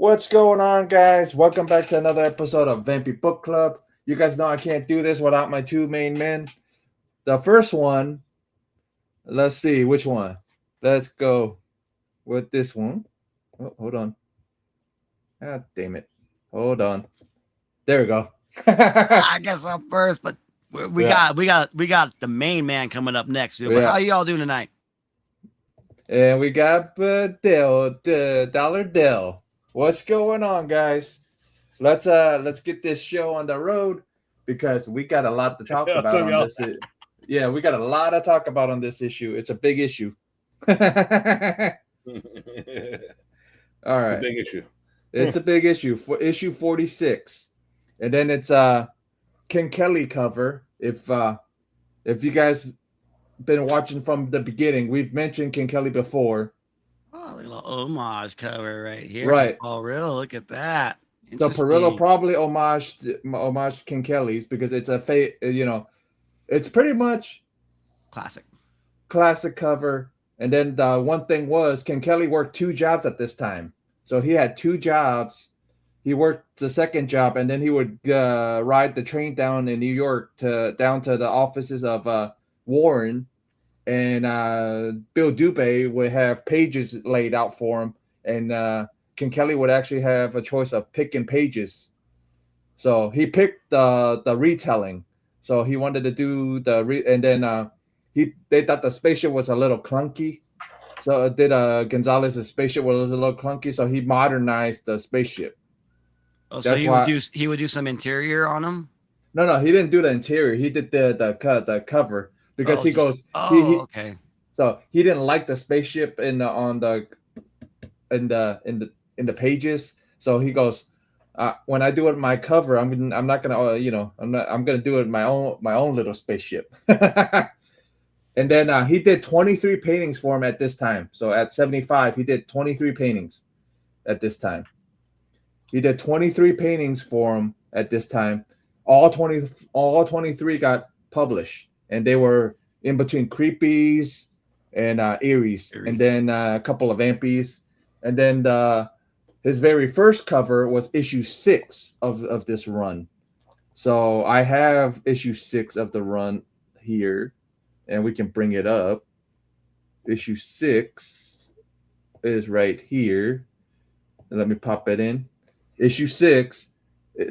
What's going on, guys? Welcome back to another episode of Vampy Book Club. You guys know I can't do this without my two main men. The first one, let's see which one. Let's go with this one. Oh, hold on. Ah, damn it. Hold on. There we go. I guess I'm first, but we Yeah. got the main man coming up next, dude. But Yeah. how y'all doing tonight? And we got Dell, the Dollar Dell. What's going on, guys? Let's get this show on the road because we got a lot to talk about on this. Yeah, we got a lot to talk about on this issue. It's a big issue. All right. It's a big issue. It's a big issue for issue 46. And then it's Ken Kelly cover. If you guys been watching from the beginning, we've mentioned Ken Kelly before. Oh, a little homage cover right here. Right. Oh, real? Look at that. So Perillo probably homage Ken Kelly's because it's it's pretty much classic cover. And then the one thing was Ken Kelly worked two jobs at this time. So he had two jobs. He worked the second job, and then he would ride the train down in New York down to the offices of Warren, and Bill Dubé would have pages laid out for him, and Ken Kelly would actually have a choice of picking pages. So he picked the retelling. So he wanted to do and then they thought the spaceship was a little clunky. So Gonzalez's spaceship was a little clunky, so he modernized the spaceship. Oh, so he would do some interior on them? No, he didn't do the interior. He did the cover because okay. So he didn't like the spaceship in the pages. So he goes, when I do it in my cover, I'm not gonna do it in my own little spaceship. And then he did 23 paintings for him at this time. So at 75, he did 23 paintings at this time. He did 23 paintings for him at this time. All 23 got published, and they were in between creepies and eerie's, and then a couple of vampies. And then his very first cover was issue 6 of this run. So I have issue 6 of the run here, and we can bring it up. Issue 6 is right here. Let me pop it in. Issue 6,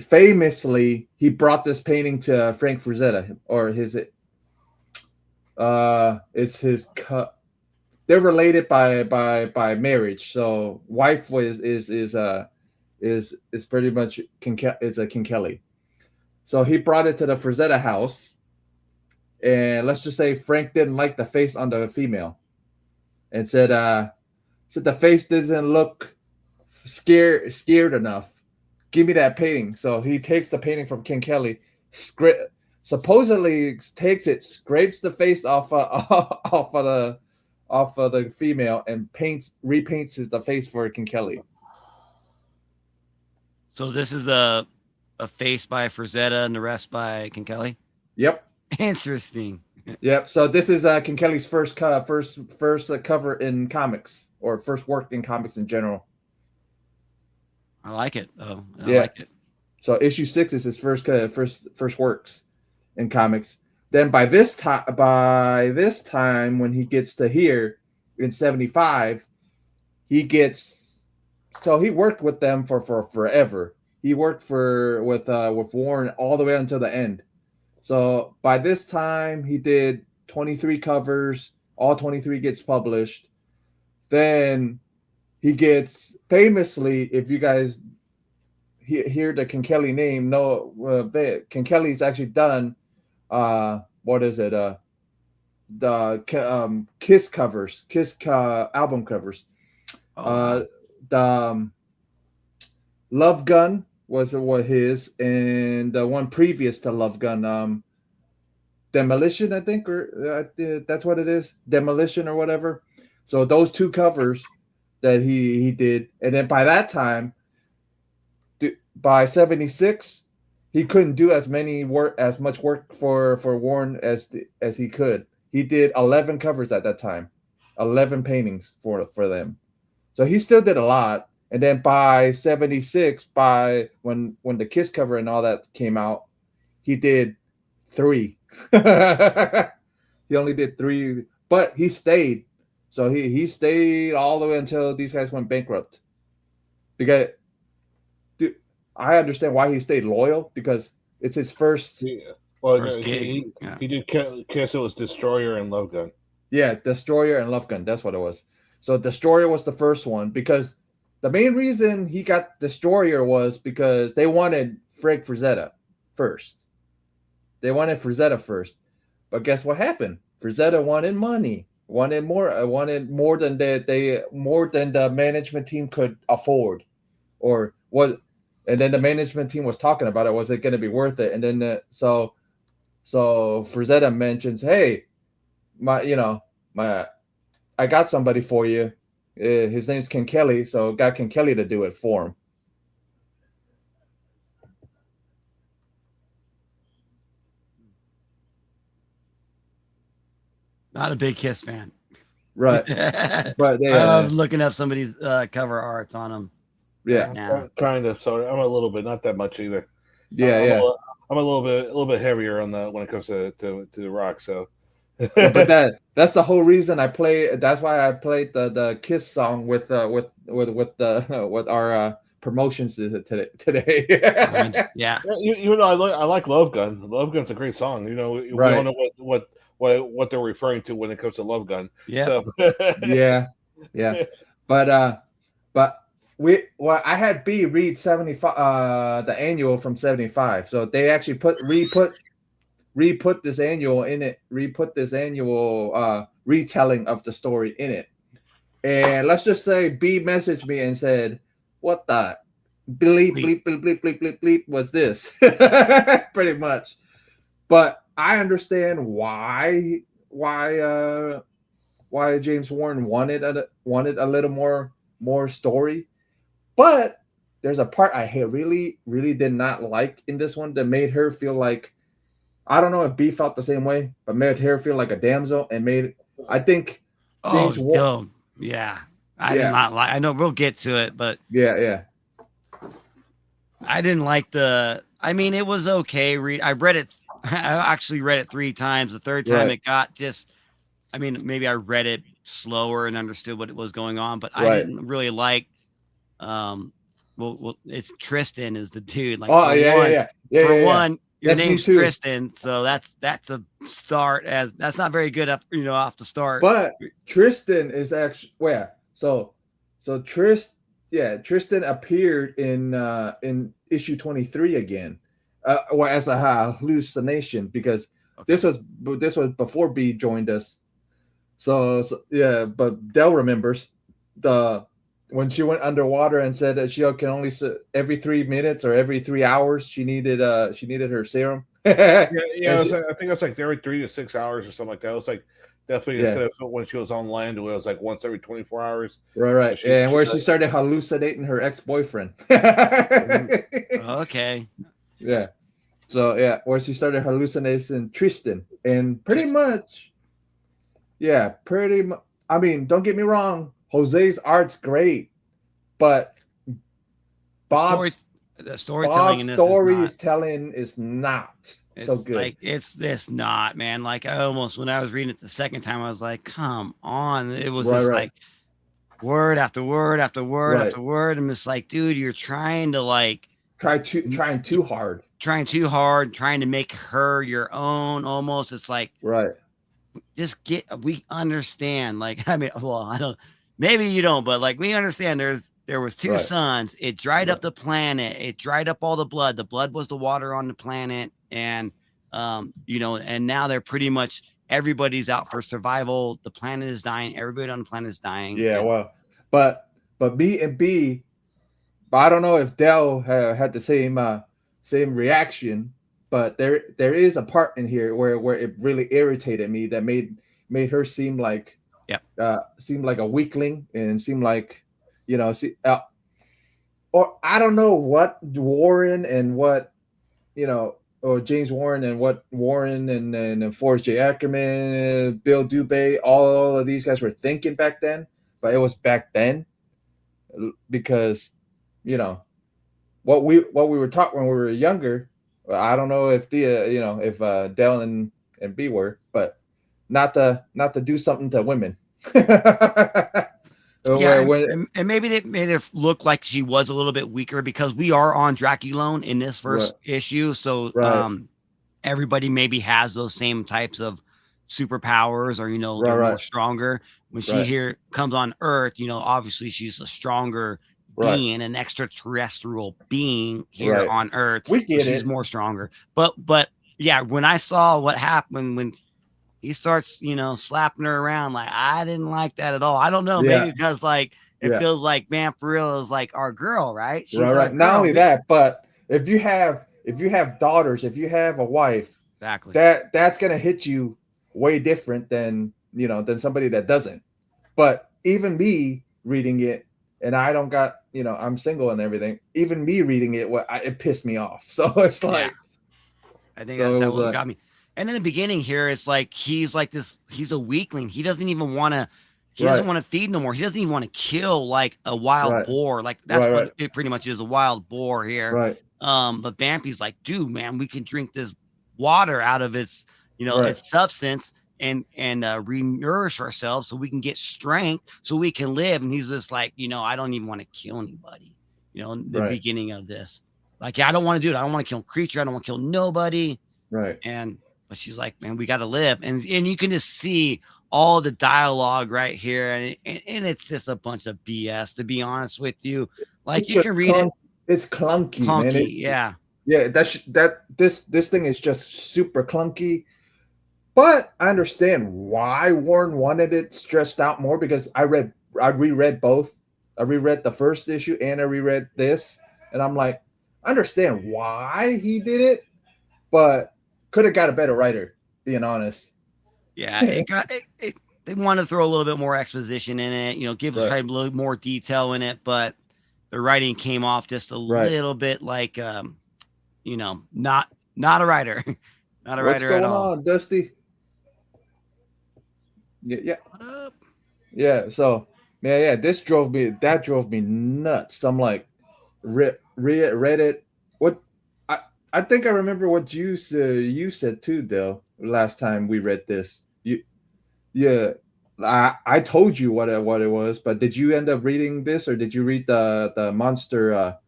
famously, he brought this painting to Frank Frazetta, or it's his cut. They're related by marriage. So wife is pretty much is a Ken Kelly. So he brought it to the Frazetta house, and let's just say Frank didn't like the face on the female, and said the face doesn't look scared enough. Give me that painting. So he takes the painting from Ken Kelly, supposedly takes it, scrapes the face off of the female, and repaints the face for Ken Kelly. So this is a face by Frazetta and the rest by Ken Kelly? Yep. Interesting. Yep. So this is Ken Kelly's first cover in comics, or first work in comics in general. I like it. Oh, I like it. So issue 6 is his first works in comics. Then by this time, when he gets to here in 75, he worked with them for forever. He worked with Warren all the way until the end. So by this time, he did 23 covers. All 23 gets published. Then he gets, famously, if you guys hear the Ken Kelly name, Ken Kelly's actually done, what is it? The Kiss covers, album covers. The Love Gun was his, and the one previous to Love Gun, Demolition, I think, or that's what it is, Demolition or whatever. So those two covers that he did, and then by that time, by 76, he couldn't do as much work for Warren as he could. He did 11 covers at that time, 11 paintings for them. So he still did a lot, And then by 76, by when the Kiss cover and all that came out, he did 3. He only did 3, but he stayed. So he stayed all the way until these guys went bankrupt. Because dude, I understand why he stayed loyal, because it's his first. Yeah. Well, First gig. he did Kiss. It was Destroyer and Love Gun. Yeah, Destroyer and Love Gun. That's what it was. So Destroyer was the first one, because the main reason he got Destroyer was because they wanted Frank Frazetta first. They wanted Frazetta first. But guess what happened? Frazetta wanted money, wanted more than the management team could afford, or was. And then the management team was talking about it. Was it going to be worth it? And then so Frazetta mentions, hey, I got somebody for you. His name's Ken Kelly, so got Ken Kelly to do it for him. Not a big Kiss fan. Right. But I'm looking up somebody's cover arts on them. Yeah. Right now. Kind of. So I'm a little bit, not that much either. Yeah. I'm a little bit heavier on the when it comes to the rock. So. But that's the whole reason I play. That's why I played the Kiss song with our promotions today. Yeah. You know, I like Love Gun. Love Gun's a great song. You know, we all know what they're referring to when it comes to Love Gun. Yeah. So. yeah. But I had B read 75 the annual from 75. So they actually re-put this annual in it, retelling of the story in it. And let's just say B messaged me and said, what the bleep was this? Pretty much. But I understand why James Warren wanted a little more story. But there's a part I really did not like in this one that made her feel like, I don't know if B felt the same way, but made her feel like a damsel, and I think James Warren. Yeah. I did not like. I know we'll get to it, but yeah. I didn't like I mean, it was okay. I read it. I actually read it 3 times. The third time it got just. I mean, maybe I read it slower and understood what was going on, but I didn't really like. Well, it's Tristan is the dude. Like, for one. Your name's Tristan, so that's a start. As that's not very good up, off the start. But Tristan is actually so Tristan appeared in issue 23 again, or as a hallucination, because this was before B joined us. So yeah, but Del remembers when she went underwater and said that she can only every 3 minutes or every 3 hours she needed her serum. I think it was like every 3 to 6 hours or something like that. It was like definitely instead of when she was on land, it was like once every 24 hours. Right. She started hallucinating her ex-boyfriend. Okay. Yeah. So where she started hallucinating Tristan, and pretty much. I mean, don't get me wrong. Jose's art's great, but Bob's storytelling is not so good. Like it's not, man. Like I almost, when I was reading it the second time, I was like, come on. It was like word after word after word after word. I'm just like, dude, you're trying to trying too hard, trying to make her your own almost. It's like, just we understand. Like, I mean, well, I don't. Maybe you don't, but like we understand there was 2 suns. It dried up the planet. It dried up all the blood. The blood was the water on the planet. And, and now they're pretty much, everybody's out for survival. The planet is dying. Everybody on the planet is dying. Yeah. But B and B, I don't know if Del had the same reaction, but there is a part in here where it really irritated me that made her seem like, seemed like a weakling, and seemed like, or I don't know what Warren and what, or James Warren and what Warren and Forrest J. Ackerman, Bill Dubay, all of these guys were thinking back then, but it was back then. because, you know, what we were taught when we were younger. I don't know if if Dell and B were, but not to do something to women. Yeah, and maybe they made it look like she was a little bit weaker because we are on Draculone in this first issue. So everybody maybe has those same types of superpowers, or they're more stronger. When she here comes on Earth, obviously she's a stronger being, an extraterrestrial being here on Earth. We get she's more stronger. But yeah, when I saw what happened when he starts, slapping her around, like, I didn't like that at all. I don't know, maybe because it feels like Vampirella is like our girl, right? She's our girl. Not only that, but if you have daughters, if you have a wife, exactly, that's gonna hit you way different than than somebody that doesn't. But even me reading it, and I don't got I'm single and everything. Even me reading it, it pissed me off. So it's like, I think that's what got me. And in the beginning here, it's like he's a weakling. He doesn't even want to. He doesn't want to feed no more. He doesn't even want to kill like a wild boar. Like that's what it pretty much is, a wild boar here. Right. But Vampy's like, dude, man, we can drink this water out of its, its substance and re-nourish ourselves so we can get strength, so we can live. And he's just like, I don't even want to kill anybody. In the beginning of this, like, I don't want to do it. I don't want to kill a creature. I don't want to kill nobody. Right. But she's like, man, we got to live. And you can just see all the dialogue right here. And it's just a bunch of BS, to be honest with you. Like, you can read it. It's clunky, man. Yeah. This thing is just super clunky. But I understand why Warren wanted it stressed out more, because I reread both. I reread the first issue and I reread this. And I'm like, I understand why he did it, but could have got a better writer, being honest. Yeah, they want to throw a little bit more exposition in it, give a little more detail in it, but the writing came off just a little bit like, not a writer, not a writer at all. What's going on, Dusty? Yeah. What up? Yeah. So, this drove me nuts. I'm like, read it. What? I think I remember what you said too, Dale, last time we read this. I told you what it was, but did you end up reading this, or did you read the monster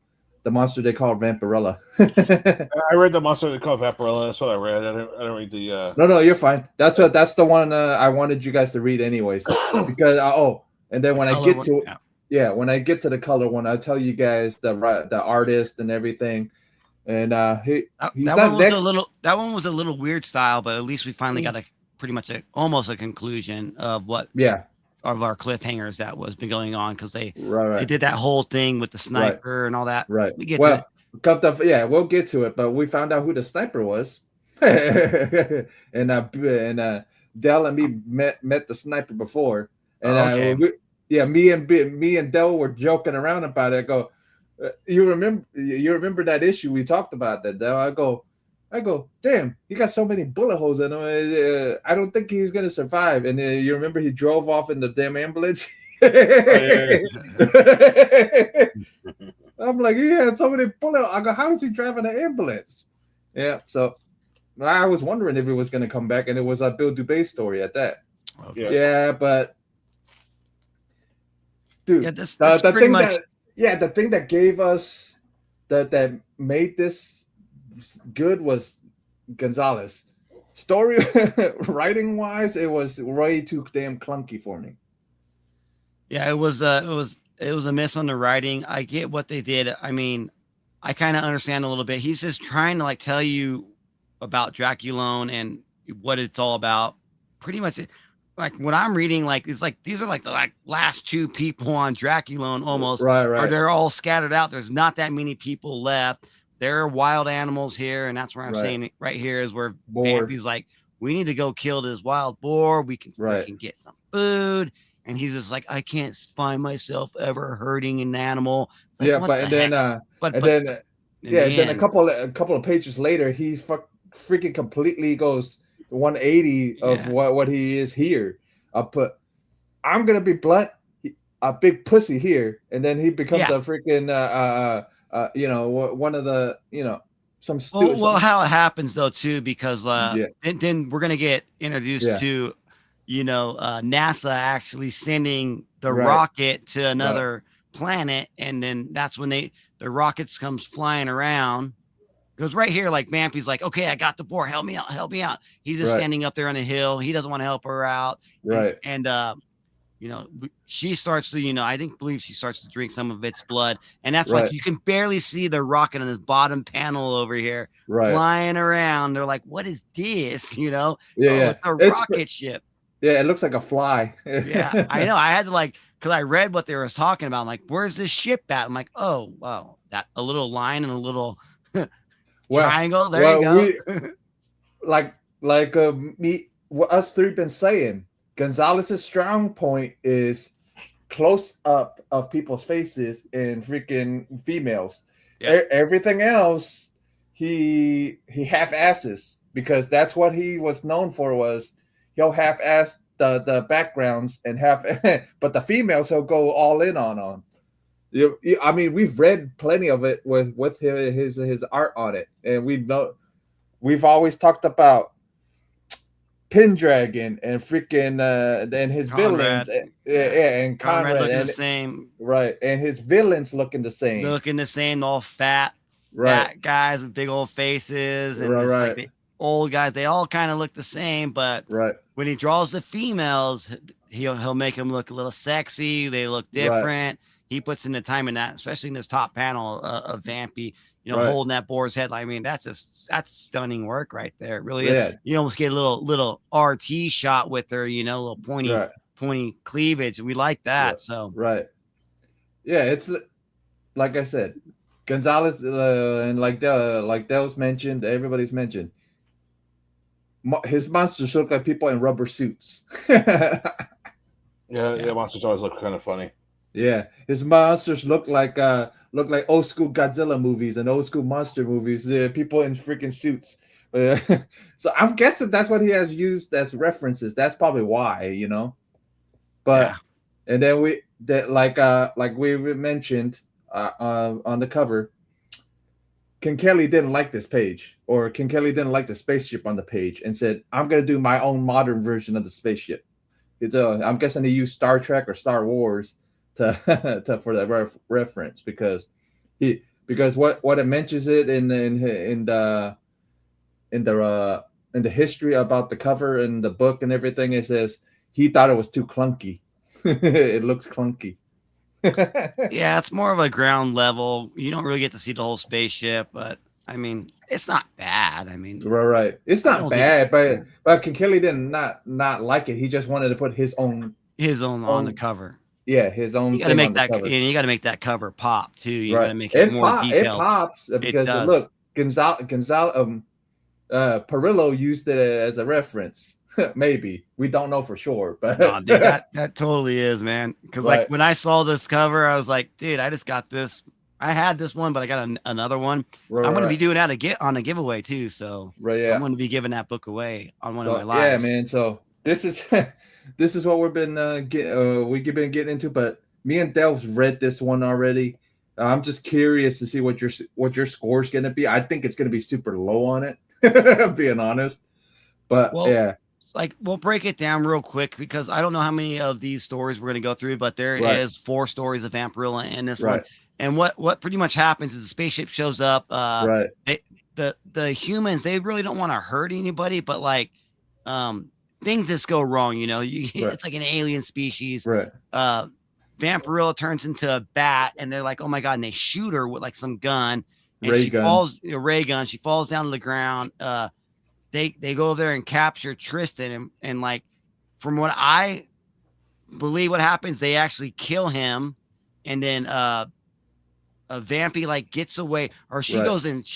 they call Vampirella? I read the monster they call Vampirella. That's what I read. I didn't read the. No, you're fine. That's the one I wanted you guys to read anyways, because and then when I get to when I get to the color one, I'll tell you guys the artist and everything. And that one was a little weird style, but at least we finally got almost a conclusion of what of our cliffhangers that was been going on, because they did that whole thing with the sniper and all that. Right. We get to it. We'll get to it, but we found out who the sniper was. and Dell and me met the sniper before, and me and Dell were joking around about it. I go, you remember that issue we talked about that, Dell? I go, damn, he got so many bullet holes in him. I don't think he's gonna survive. And you remember he drove off in the damn ambulance. I'm like, he had so many bullet. I go, how is he driving an ambulance? Yeah, so I was wondering if it was gonna come back, and it was a Bill Dubay story at that. Okay. Yeah, but dude, the thing much... the thing that gave us that made this good was Gonzalez. Story writing wise, it was way too damn clunky for me. Yeah, it was a miss on the writing. I get what they did. I mean, I kind of understand a little bit. He's just trying to tell you about Draculone and what it's all about. Pretty much, like what I'm reading, it's like these are the last two people on Draculone almost. Right. Or they're all scattered out. There's not that many people left. There are wild animals here, and that's where I'm saying it right here is where Vampy's like, we need to go kill this wild boar. We can get some food. And he's just like, I can't find myself ever hurting an animal. Like, then a couple of pages later, he freaking completely goes 180 of what he is here. I'm gonna be blunt. a big pussy here, and then he becomes a freaking one of the some stupid. Well, how it happens though too, because then we're gonna get introduced to NASA actually sending the rocket to another planet, and then that's when the rockets comes flying around. Because right here, like Vampy's like, okay, I got the board, help me out. He's just standing up there on a hill. He doesn't want to help her out, and she starts to, I believe she starts to drink some of its blood, and that's like you can barely see the rocket on this bottom panel over here flying around. They're like, what is this? It's a rocket ship. Yeah, it looks like a fly. Yeah, I know. I had to because I read what they were talking about. I'm like, where's this ship at? I'm like, oh, wow, that a little line and a little triangle. There you go. Us three been saying, Gonzalez's strong point is close up of people's faces and freaking females. Everything else, he half-asses, because that's what he was known for. Was he'll half-ass the backgrounds and but the females he'll go all in on. I mean, we've read plenty of it with his art on it, and we've always talked about Pendragon and freaking and his Conrad. villains, and Conrad looking the same, and his villains looking the same, all fat guys with big old faces, and like the old guys, they all kind of look the same, but when he draws the females, he'll make them look a little sexy. They look different. He puts in the time in that, especially in this top panel of Vampy, holding that boar's head. I mean, that's stunning work right there. It really is. You almost get a little RT shot with her, a little pointy cleavage. We like that. It's like I said, Gonzalez and like Del's mentioned, everybody's mentioned, his monsters look like people in rubber suits. Monsters always look kind of funny. Yeah, his monsters look like old school Godzilla movies and old school monster movies. People in freaking suits. So I'm guessing that's what he has used as references. That's probably why, But and then we mentioned on the cover, Ken Kelly didn't like this page, or Ken Kelly didn't like the spaceship on the page, and said, "I'm gonna do my own modern version of the spaceship." I'm guessing he used Star Trek or Star Wars to for that reference, because what it mentions it in the history about the cover and the book and everything. It says he thought it was too clunky. It looks clunky. Yeah, it's more of a ground level. You don't really get to see the whole spaceship, but I mean, it's not bad. I mean, right. It's not bad, but Ken Kelly did not like it. He just wanted to put his own on the cover. Yeah, his own. You got to make that. You got to make that cover pop too. You got to make it more detailed. It pops because look, Gonzalo, Perillo used it as a reference. Maybe, we don't know for sure, but no, dude, that totally is, man. Because like when I saw this cover, I was like, dude, I just got this. I had this one, but I got another one. I'm going to be doing that on a giveaway too. So I'm going to be giving that book away on one of my lives. Yeah, man. So this is what we've been been getting into. But me and Del's read this one already. I'm just curious to see what your score is going to be. I think it's going to be super low on it, being honest. But like we'll break it down real quick, because I don't know how many of these stories we're going to go through, but there is 4 stories of Vampirella in this one. And what pretty much happens is the spaceship shows up. The humans, they really don't want to hurt anybody, but like things just go wrong. It's like an alien species. Vampirella turns into a bat, and they're like, oh my god, and they shoot her with like some gun, and ray gun. She falls down to the ground. They go over there and capture Tristan, and like from what I believe what happens, they actually kill him, and then Vampy like gets away, or she goes and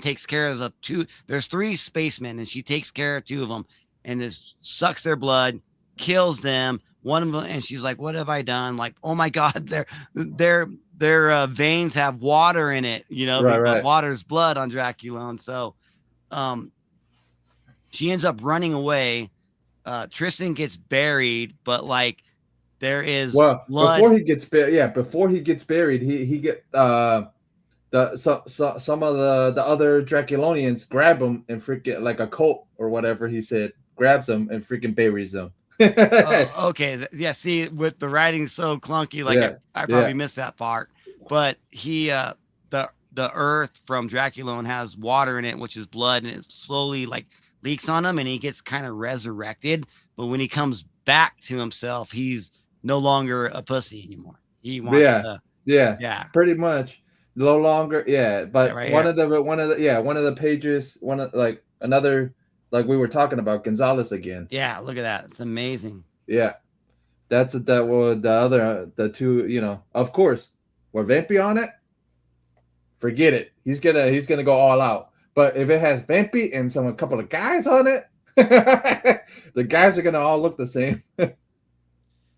takes care of the 2. There's 3 spacemen, and she takes care of 2 of them, and just sucks their blood, kills them. One of them, and she's like, "What have I done?" Like, oh my god, their veins have water in it. Water's blood on Dracula, and so she ends up running away. Tristan gets buried, but like there is blood. Before he gets buried, he get some of the other Draculonians grab him and freaking like a cult or whatever he said, grabs him and freaking buries them. Okay, yeah. See, with the writing so clunky, like I probably missed that part. But he, the earth from Draculone has water in it, which is blood, and it slowly like leaks on him, and he gets kind of resurrected. But when he comes back to himself, he's no longer a pussy anymore. He wants to, pretty much. No longer, but one of the pages, another, like we were talking about Gonzalez again. Yeah, look at that. It's amazing. Yeah. The two, of course, were Vampy on it, forget it. He's gonna go all out. But if it has Vampy and a couple of guys on it, the guys are gonna all look the same.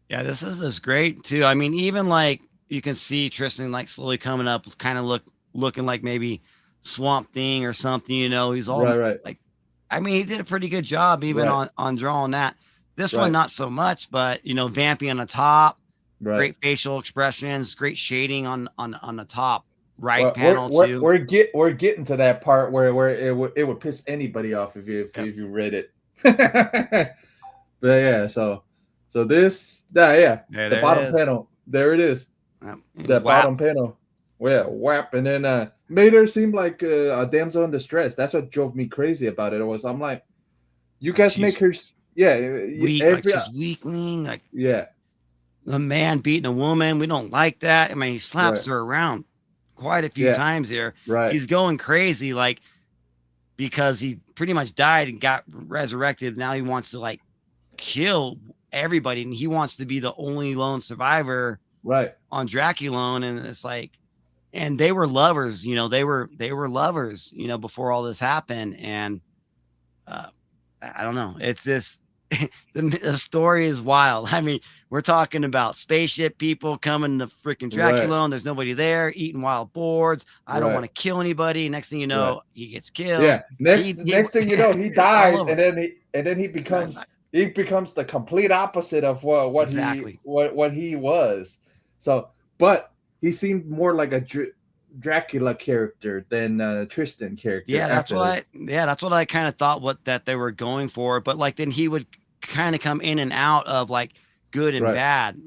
Yeah, this is great too. I mean, even like you can see Tristan like slowly coming up, kind of looking like maybe Swamp Thing or something. He's all right. Like, I mean, he did a pretty good job even on drawing that. This one not so much, but Vampy on the top, great facial expressions, great shading on the top panel too. We're getting to that part where it would piss anybody off if you read it. But yeah, so this the bottom panel, there it is. That bottom panel. Well, whap, and then made her seem like a damsel in distress. That's what drove me crazy about it. I'm like, you guys make her weak, like she's weakling, like a man beating a woman. We don't like that. I mean, he slaps her around quite a few times here. Right. He's going crazy, like, because he pretty much died and got resurrected. Now he wants to like kill everybody, and he wants to be the only lone survivor on Draculone. And it's like, and they were lovers, they were lovers, before all this happened. And I don't know, it's this the story is wild. I mean, we're talking about spaceship people coming to freaking Draculone. There's nobody there, eating wild boards. I don't want to kill anybody. Next thing you know, he gets killed. Yeah. Next thing you know, he dies, and then he becomes the complete opposite of what he was. So, but he seemed more like a Dracula character than Tristan character. Yeah, that's what I kind of thought that they were going for. But like then he would kind of come in and out of like good and bad.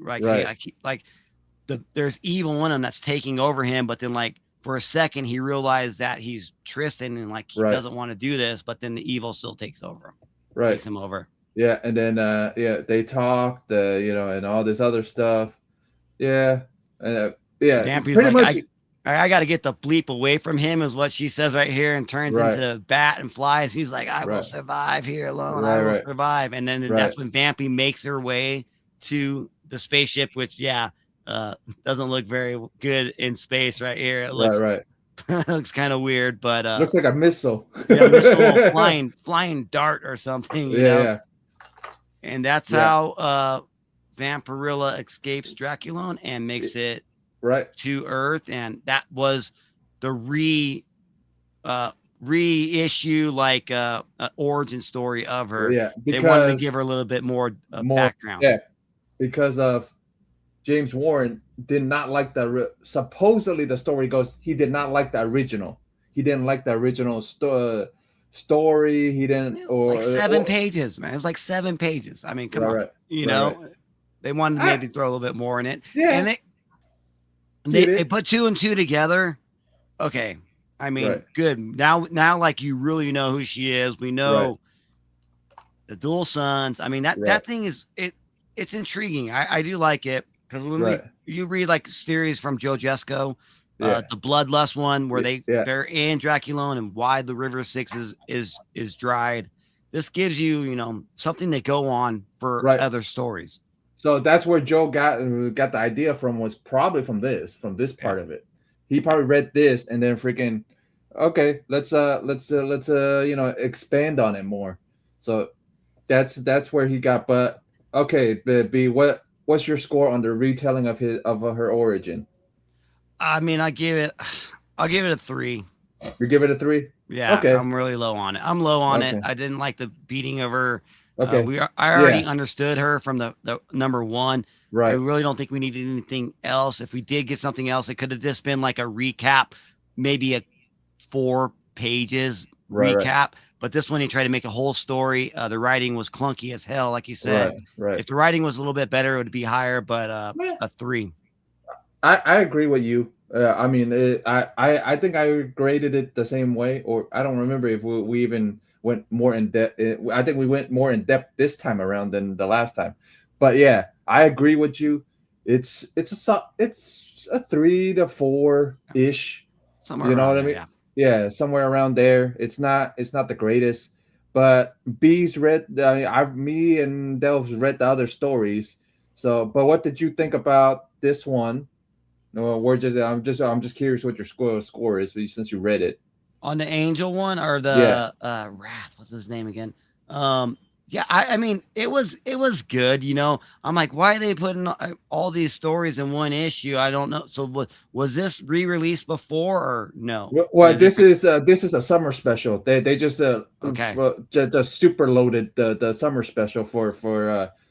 There's evil in him that's taking over him, but then like for a second he realized that he's Tristan and like he doesn't want to do this, but then the evil still takes over him. Takes him over. Yeah, and then they talked, and all this other stuff. Yeah, Vampy's pretty much. I got to get the bleep away from him, is what she says right here, and turns into a bat and flies. He's like, I will survive here alone. I will survive. And then that's when Vampy makes her way to the spaceship, which doesn't look very good in space right here. It looks looks kind of weird, but looks like a missile. Missile flying dart or something. You know? And that's how Vampirella escapes Draculone and makes it to Earth, and that was the reissue, like origin story of her. Yeah, they wanted to give her a little bit more background. Yeah, because of James Warren did not like supposedly the story goes he did not like the original. He didn't like the original story. He didn't. It was like 7 pages, man. It was like 7 pages. I mean, come on. You know, they wanted to maybe throw a little bit more in it. Yeah. And they put 2 and 2 together. Okay. I mean, good. Now, like, you really know who she is. We know the dual sons. I mean, that thing is it's intriguing. I do like it, because when you read like series from Joe Jesco, the Bloodlust one, where they're in Draculone and why the River Styx is dried. This gives you something to go on for other stories. So that's where Joe got the idea from, was probably from this part of it. He probably read this and then freaking, okay, let's expand on it more. So that's where he got. But okay, B, what's your score on the retelling of her origin? I mean, I'll give it a 3. You give it a 3? Yeah. Okay. I'm really low on it. I'm low on it. I didn't like the beating of her. Okay. I already understood her from the number one. Right. I really don't think we needed anything else. If we did get something else, it could have just been like a recap, maybe a 4 pages recap. Right. But this one, he tried to make a whole story. The writing was clunky as hell, like you said. Right. If the writing was a little bit better, it would be higher. But a 3. I agree with you. I mean, I think I graded it the same way, or I don't remember if we even went more in depth. I think we went more in depth this time around than the last time. But yeah, I agree with you. It's a 3 to 4 ish. Somewhere you know what there, I mean? Yeah, somewhere around there. It's not the greatest, but B's read. Me and Delves read the other stories. So, but what did you think about this one? No, I'm just curious what your score is since you read it. On the Angel one or the Wrath? What's his name again? Yeah, I mean it was good. I'm like, why are they putting all these stories in one issue? I don't know. So was this re-released before or no? Well, this is a summer special. They just just super loaded the summer special for.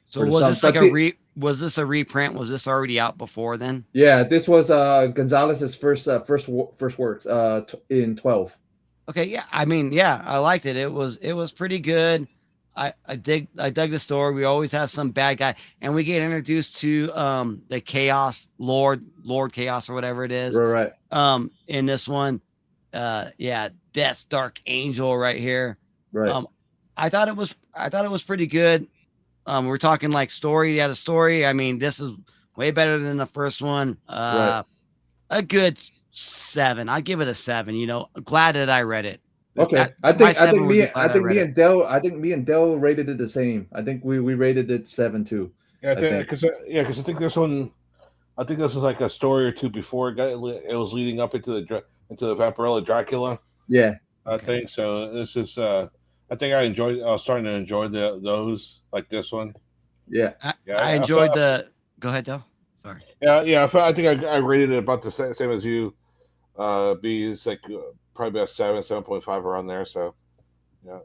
So was this like was this a reprint? Was this already out before then? Yeah, this was Gonzalez's first works in 12. Okay, yeah. I mean, yeah, I liked it. It was pretty good. I dug the story. We always have some bad guy, and we get introduced to the Chaos Lord Chaos or whatever it is. Right. In this one, Death's Dark Angel right here. Right. I thought it was pretty good. We're talking like story. He had a story. I mean, this is way better than the first one. Right. A good 7. I'd give it a 7. Glad that I read it. Okay. I think me and Del rated it the same. I think we rated it 7 too. Yeah, because I think this one, this was like a story or two before it was leading up into the Vampirella Dracula. Yeah. I think so. This is I think I was starting to enjoy those like this one. Yeah. I enjoyed the. Go ahead, Del. Sorry. Yeah. I think I rated it about the same as you. B is like probably about 7.5 around there. So, yeah.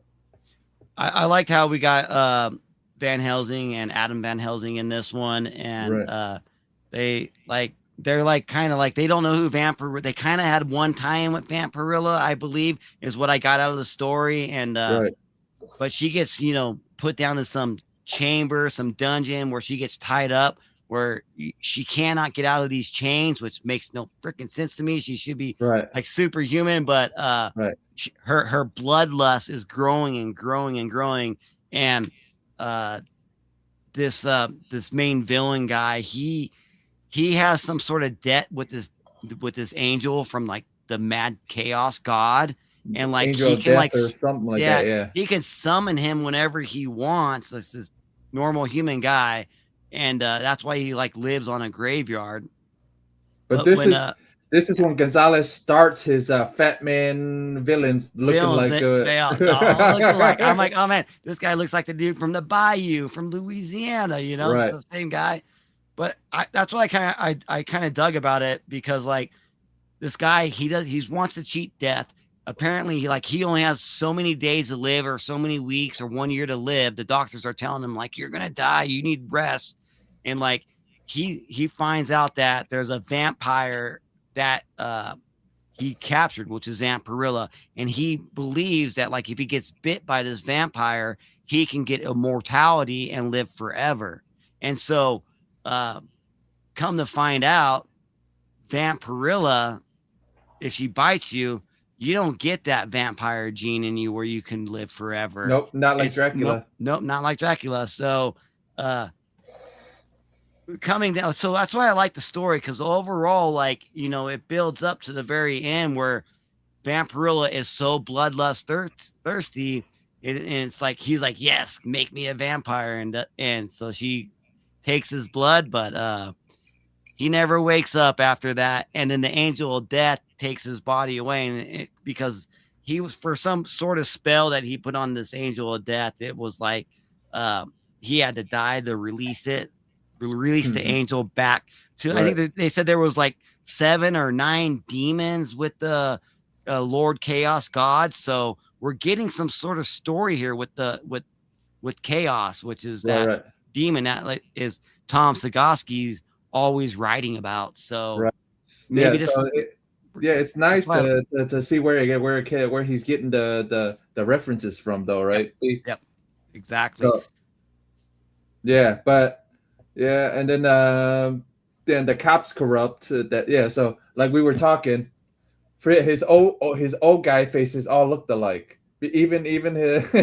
I liked how we got Van Helsing and Adam Van Helsing in this one, and they're like kind of like they don't know who Vampirella. They kind of had one tie-in with Vampirella, I believe, is what I got out of the story. And but she gets put down in some chamber, some dungeon where she gets tied up, where she cannot get out of these chains, which makes no freaking sense to me. She should be like superhuman, but her bloodlust is growing and growing and growing, and this main villain guy, he has some sort of debt with this angel from like the mad chaos god, and like angel he can like or something like that. Yeah, he can summon him whenever he wants. This normal human guy, and that's why he like lives on a graveyard. But this is when Gonzalez starts his fat man villains looking looking like I'm like, oh man, this guy looks like the dude from the Bayou from Louisiana. It's the same guy. But that's what I kind of dug about it, because like this guy, he wants to cheat death. Apparently, he only has so many days to live, or so many weeks, or 1 year to live. The doctors are telling him like, you're gonna die, you need rest. And like he finds out that there's a vampire that he captured, which is Vampirella, and he believes that like if he gets bit by this vampire, he can get immortality and live forever. And so come to find out, Vampirella, if she bites you, you don't get that vampire gene in you where you can live forever. Nope, not like Dracula. Nope, not like Dracula. So coming down, so that's why I like the story, because overall, like, it builds up to the very end where Vampirella is so bloodlust thirsty, and it's like he's like, yes, make me a vampire, and so she takes his blood, but he never wakes up after that. And then the angel of death takes his body away, and because he was, for some sort of spell that he put on this angel of death, it was like he had to die to release the angel back to I think they said there was like 7 or 9 demons with the Lord Chaos God. So we're getting some sort of story here with with Chaos, which is that demon that is Tom Sagosky's always writing about. So maybe this. It's nice to see where he's getting the references from, though, right? Yep. Exactly. So, and then the cops corrupt. So like we were talking, his old guy faces all looked alike. Even if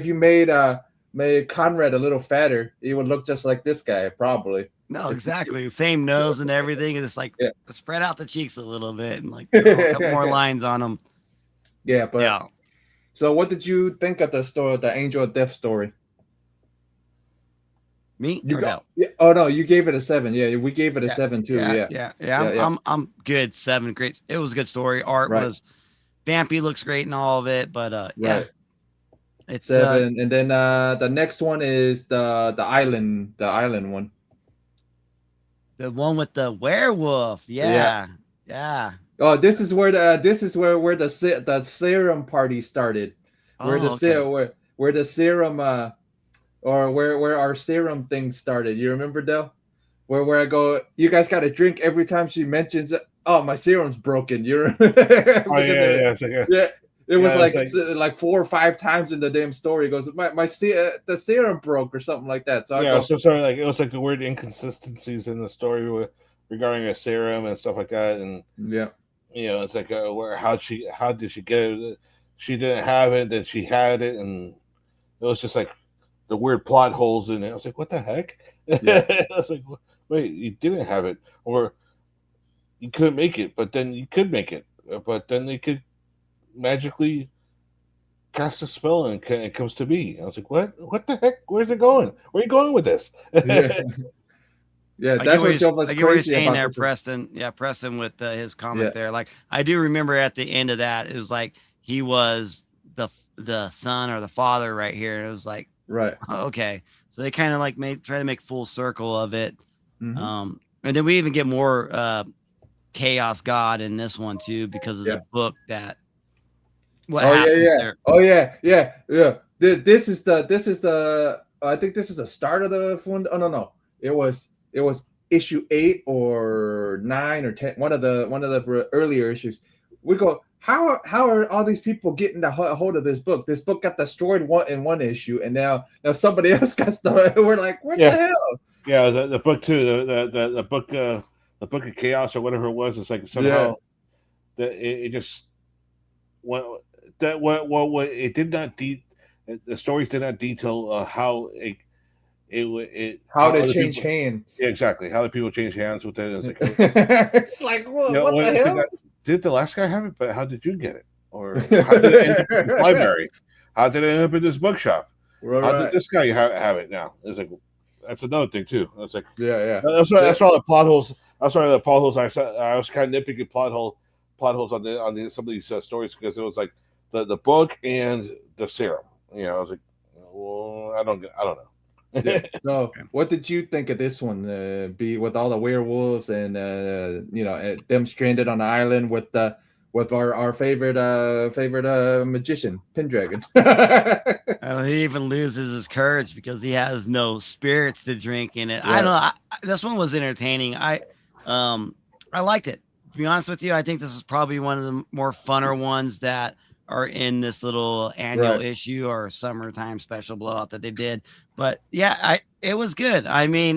you made Conrad a little fatter, he would look just like this guy probably. No, exactly. Same nose and everything. And it's like spread out the cheeks a little bit and like a couple more lines on them. Yeah, but so what did you think of the story, the Angel of Death story? Me? Oh no, you gave it a 7. Yeah, we gave it a 7 too. I'm good. 7, great. It was a good story. Art was Vampy looks great and all of it, but it's 7. And then the next one is the island one. The one with the werewolf. Yeah. Oh, this is where the serum party started. Where the serum or where our serum thing started. You remember, Del? Where I go, you guys got to drink every time she mentions it. Oh, my serum's broken. You're It was like 4 or 5 times in the damn story. It goes, the serum broke or something like that. So sorry, it was like the weird inconsistencies in the story regarding a serum and stuff like that. And it's like how did she get it? She didn't have it, then she had it, and it was just like the weird plot holes in it. I was like, what the heck? I was like, wait, you didn't have it, or you couldn't make it, but then you could make it, but then they could magically cast a spell and it comes to be. I was like, what the heck? Where's it going? Where are you going with this? That's what Joe was crazy saying there, Preston. Yeah, Preston with his comment there. Like, I do remember at the end of that, it was like he was the son or the father right here. And it was like, okay. So they kind of like try to make full circle of it. Mm-hmm. And then we even get more Chaos God in this one too, because of the book that. Oh yeah. This is the I think this is the start of the one. Oh no. It was issue 8 or 9 or 10, one of the earlier issues. We go, how are all these people getting a hold of this book? This book got destroyed in one issue, and now somebody else got stuff. We're like, what the hell? Yeah, the book too. The book of Chaos or whatever it was. It's like somehow that it just it did not the stories did not detail how how they change hands. Yeah, exactly. How the people change hands with it. It's like, it's like, what the hell? Did the last guy have it? But how did you get it? Or how did it end up in the library? How did it end up in this bookshop? How did this guy have it now? It's like, that's another thing too. It's like, That's all the plot holes. I'm sorry, the plot holes. I was kind of nitpicking plot holes on some of these stories, because it was like the book and the serum. I was like, well, I don't know. So, what did you think of this one? Be with all the werewolves and them stranded on the island with our favorite magician, Pendragon. He even loses his courage because he has no spirits to drink in it. Right. I don't know. This one was entertaining. I liked it. To be honest with you, I think this is probably one of the more funner ones that are in this little annual issue or summertime special blowout that they did. But yeah, it was good. I mean,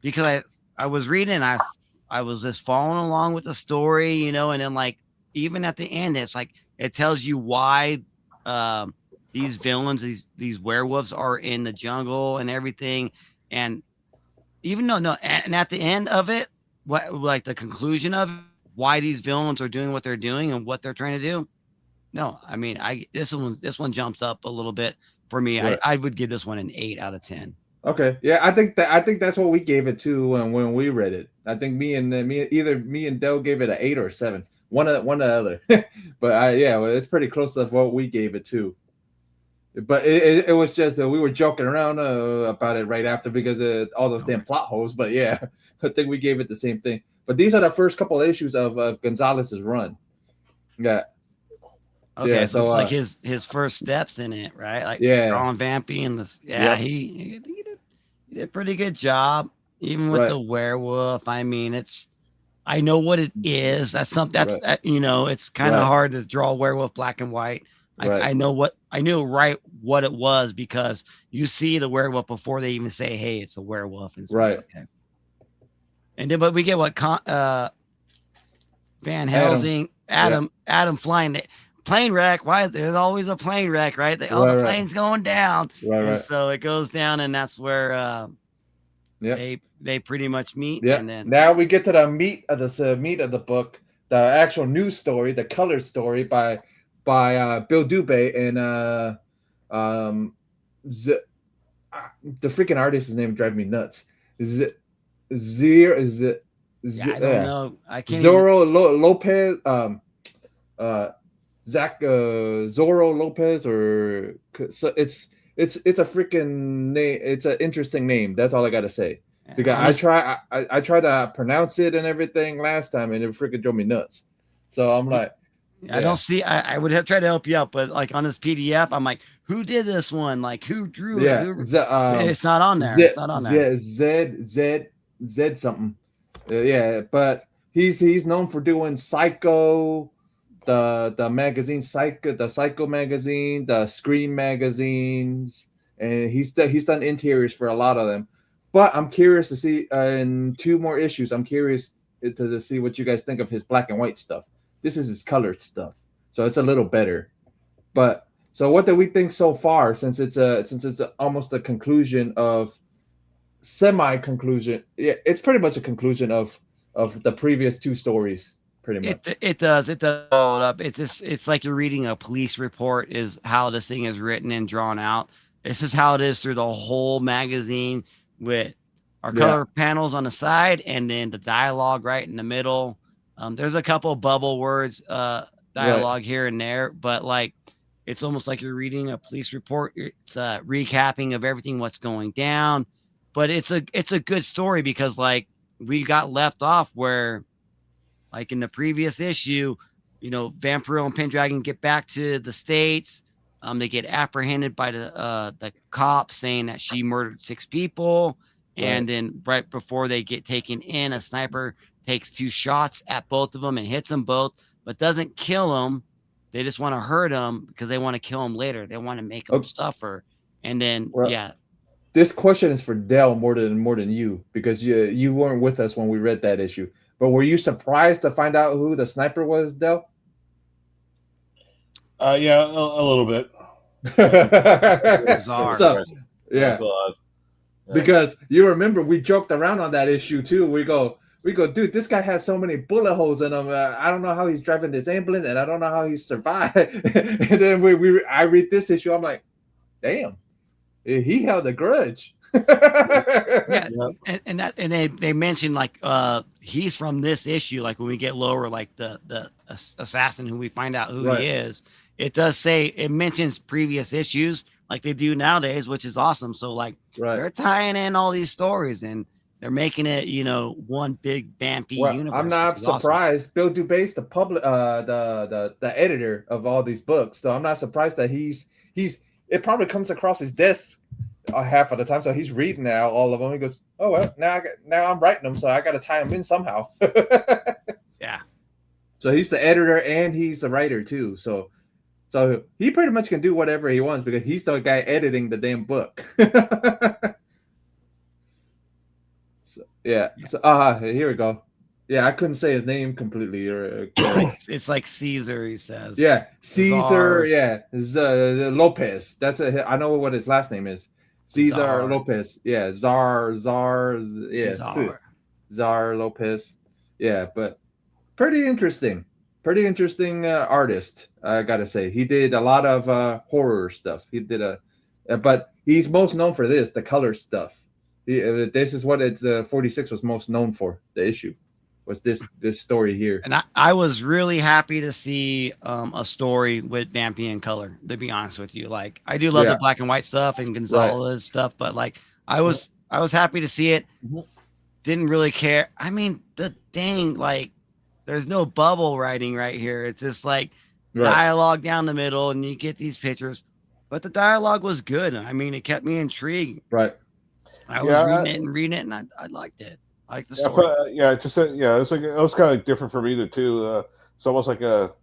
because I was reading, I was just following along with the story, and then like even at the end, it's like it tells you why these villains, these werewolves are in the jungle and everything. And even and at the end of it, like the conclusion of why these villains are doing what they're doing and what they're trying to do. No, I mean, this one jumps up a little bit for me. Right. I would give this one an 8 out of 10. Okay, yeah, I think that's what we gave it to when we read it. I think either me and Del gave it an 8 or 7, one or the other. But it's pretty close to what we gave it to. But it was just we were joking around about it right after because of all those damn plot holes. But yeah, I think we gave it the same thing. But these are the first couple of issues of Gonzalez's run. Yeah. Okay, Yeah, so it's like his first steps in it, right? Like drawing Vampy and this. Yeah, he did a pretty good job, even with the werewolf. I mean, I know what it is. That's something that's it's kind of hard to draw a werewolf black and white. I knew what it was because you see the werewolf before they even say, "Hey, it's a werewolf." And okay. And then, but we get what Van Helsing, Adam flying the plane wreck. Why there's always a plane wreck, right? The plane's going down, and so it goes down, and that's where they pretty much meet. Yeah. And then now we get to the meat of the book, the actual news story, the color story by Bill Dubé and the freaking artist's name drives me nuts. I don't know. I can't. Zorro Lopez, Zach Zorro Lopez, or so it's a freaking name. It's an interesting name. That's all I gotta say. Because I tried to pronounce it and everything last time, and it freaking drove me nuts. So I'm like, I don't see. I would have tried to help you out, but like on this PDF, I'm like, who did this one? Like, who drew it? It's not on there. It's not on there. Z something. But he's known for doing Psycho, the magazine Psycho, the Psycho magazine, the Scream magazines, and he's done interiors for a lot of them. But I'm curious to see in 2 more issues. I'm curious to see what you guys think of his black and white stuff. This is his colored stuff, so it's a little better. But so, what do we think so far? Since it's almost a conclusion of semi-conclusion. Yeah, it's pretty much a conclusion of the previous 2 stories. Pretty much. It does hold up. It's like you're reading a police report. Is how this thing is written and drawn out. This is how it is through the whole magazine, with our color panels on the side and then the dialogue right in the middle. There's a couple bubble words, dialogue here and there, but like it's almost like you're reading a police report. It's a recapping of everything what's going down, but it's a good story because like we got left off where, like in the previous issue, Vampirella and Pendragon get back to the States. They get apprehended by the cops saying that she murdered 6 people. And then right before they get taken in, a sniper takes 2 shots at both of them and hits them both, but doesn't kill them. They just want to hurt them because they want to kill them later. They want to make them suffer. And then, This question is for Dell more than you, because you weren't with us when we read that issue. But were you surprised to find out who the sniper was, Dell? Yeah, a little bit. Bizarre. So, because you remember we joked around on that issue too. We go, dude, this guy has so many bullet holes in him. I don't know how he's driving this ambulance, and I don't know how he survived. And then I read this issue. I'm like, damn, he held a grudge. And they mentioned like he's from this issue. Like when we get lower, like the assassin who we find out who he is. It does say it mentions previous issues like they do nowadays, which is awesome. So like they're tying in all these stories and they're making it, one big Vampy universe. I'm not surprised. Awesome. Bill Dubé's the editor of all these books, so I'm not surprised that he's. It probably comes across his desk half of the time, so he's reading now all of them. He goes, "Oh well, now I'm writing them, so I got to tie them in somehow." Yeah. So he's the editor and he's the writer too. So he pretty much can do whatever he wants because he's the guy editing the damn book. So here we go. Yeah, I couldn't say his name completely. It's like Caesar, he says. Yeah, Caesar. Lopez. That's I know what his last name is. Cesar Lopez. Yeah, Czar. Yeah, Czar Lopez. Yeah, but pretty interesting. Pretty interesting artist, I gotta say. He did a lot of horror stuff. He did but he's most known for the color stuff. This is what 46 was most known for. The issue was this story here. And I was really happy to see a story with Vampy in color. To be honest with you, like I do love the black and white stuff and Gonzalez stuff, but like I was happy to see it. Didn't really care. I mean, the dang like. There's no bubble writing right here. It's just like dialogue down the middle, and you get these pictures. But the dialogue was good. I mean, it kept me intrigued. Right. I was reading it, and I liked it. I liked the story. It was kind of different for me too. It's almost like a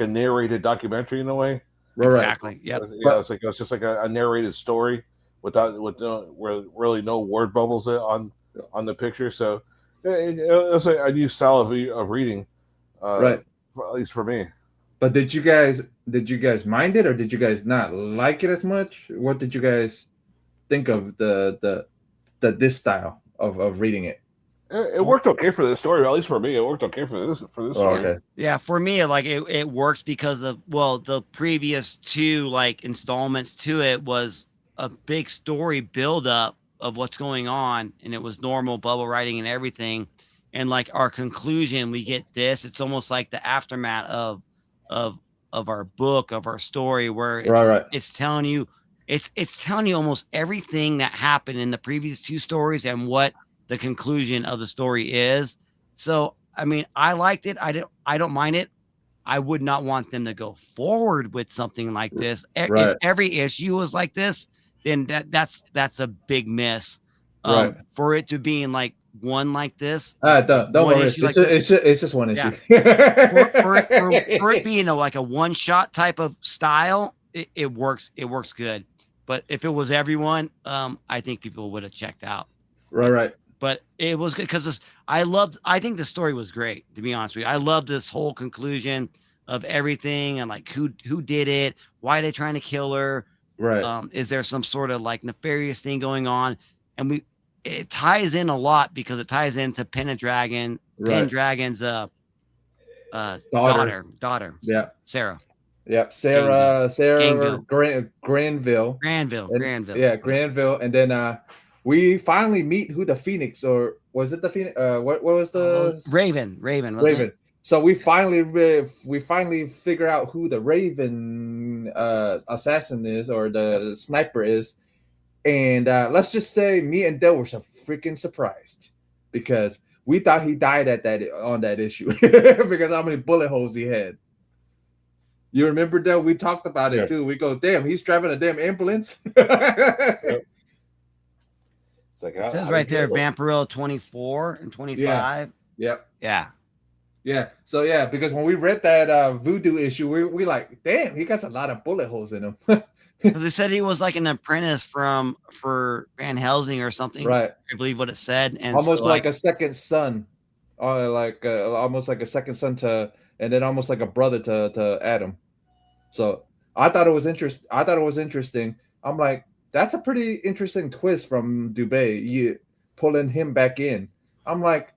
narrated documentary in a way. Exactly. Yeah. Yeah, it's just like a narrated story with really no word bubbles on the picture. So it was a new style of reading, right? At least for me. But did you guys mind it, or did you guys not like it as much? What did you guys think of this style of reading it? It worked okay for this story, at least for me. It worked okay for this story. Okay. Yeah, for me, like it works because of the previous two installments to it was a big story build up of what's going on, and it was normal bubble writing and everything. And like our conclusion, we get this. It's almost like the aftermath of our book, of our story, where it's telling you almost everything that happened in the previous two stories and what the conclusion of the story is. So I mean, I liked it. I don't mind it. I would not want them to go forward with something like this. If every issue was like this, then that's a big miss. For it to be in like one like this. Don't worry. It's just one issue. Yeah. for it being like a one shot type of style, it works. It works good. But if it was everyone, I think people would have checked out. Right. But it was good because I think the story was great, to be honest with you. I love this whole conclusion of everything and like who did it, why are they trying to kill her? Right. Is there some sort of like nefarious thing going on? And it ties in a lot because it ties into Pendragon's daughter. Yeah. Sarah. Yep. Sarah Granville. Yeah, Granville. And then we finally meet who the Phoenix, or was it the Phoenix? What was the Raven? Raven. So we finally figure out who the Raven assassin is, or the sniper is, and let's just say me and Del were so freaking surprised because we thought he died on that issue because how many bullet holes he had. You remember, Del? We talked about it too. We go, damn, he's driving a damn ambulance. Yep. It says right there, Vampirella 24 and 25. Yep. Yeah. So yeah, because when we read that Voodoo issue, we like, damn, he got a lot of bullet holes in him. Because they said he was like an apprentice for Van Helsing or something. Right. I believe what it said. And almost so, like a second son, almost like a second son and then almost like a brother to Adam. So I thought it was interesting. I'm like, that's a pretty interesting twist from Dubé, you pulling him back in. I'm like,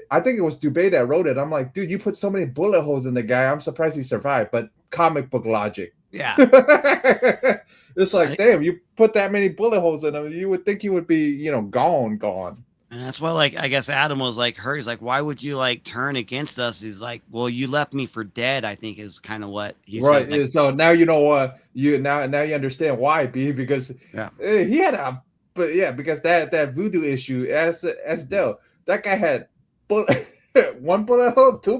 I think it was Dubé that wrote it. I'm like, dude, you put so many bullet holes in the guy. I'm surprised he survived. But comic book logic. Yeah. It's like, damn, you put that many bullet holes in him, you would think he would be, gone. And that's why, like, I guess Adam was like, he's like, why would you like turn against us? He's like, well, you left me for dead, I think is kind of what he says. Right. So now you know what you understand why, B, because he had because that Voodoo issue as Del, that guy had one bullet hole, two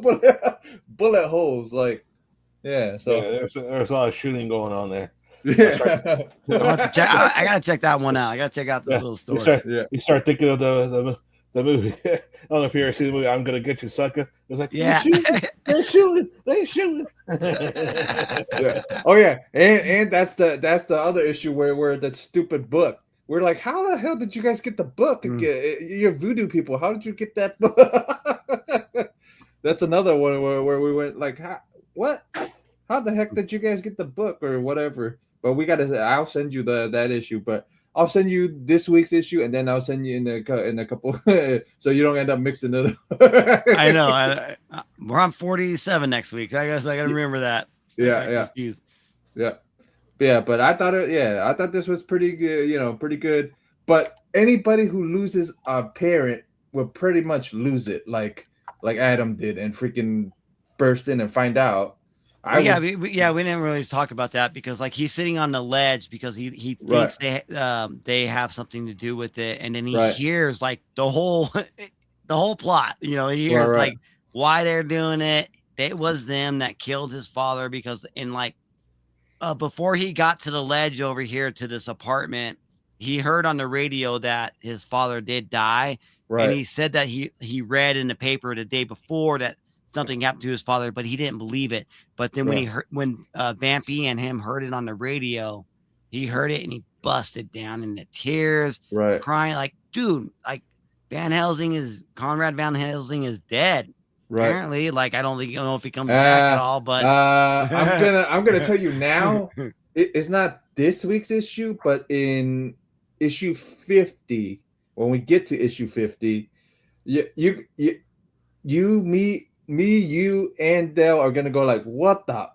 bullet holes, like so there's a lot of shooting going on there. Yeah. I gotta check that one out. I gotta check out this little story. You start thinking of the movie. I don't know if you ever seen the movie "I'm Gonna Get You, Sucker." It's like, they're shooting. Yeah. Oh yeah, and that's the other issue where that stupid book. We're like, how the hell did you guys get the book? You're voodoo people. How did you get that book? That's another one where we went like, what? How the heck did you guys get the book or whatever? But I'll send you that issue, but I'll send you this week's issue, and then I'll send you in a couple, so you don't end up mixing it up. I know. We're on 47 next week. I guess I gotta remember that. Yeah. But I thought this was pretty good. Pretty good. But anybody who loses a parent will pretty much lose it, like Adam did, and freaking burst in and find out. We didn't really talk about that because like he's sitting on the ledge because he thinks they have something to do with it, and then he hears like the whole plot. He hears like why they're doing it. It was them that killed his father because before he got to the ledge over here to this apartment, he heard on the radio that his father did die. Right. And he said that he read in the paper the day before that something happened to his father, but he didn't believe it. But then when Vampy and him heard it on the radio, he heard it and he busted down into tears, crying like, dude, like Conrad Van Helsing is dead. Right. Apparently, like I don't know if he comes back at all, but I'm gonna tell you now. It's not this week's issue, but in issue 50, when we get to issue 50, you, me, and Dale are gonna go like, what the?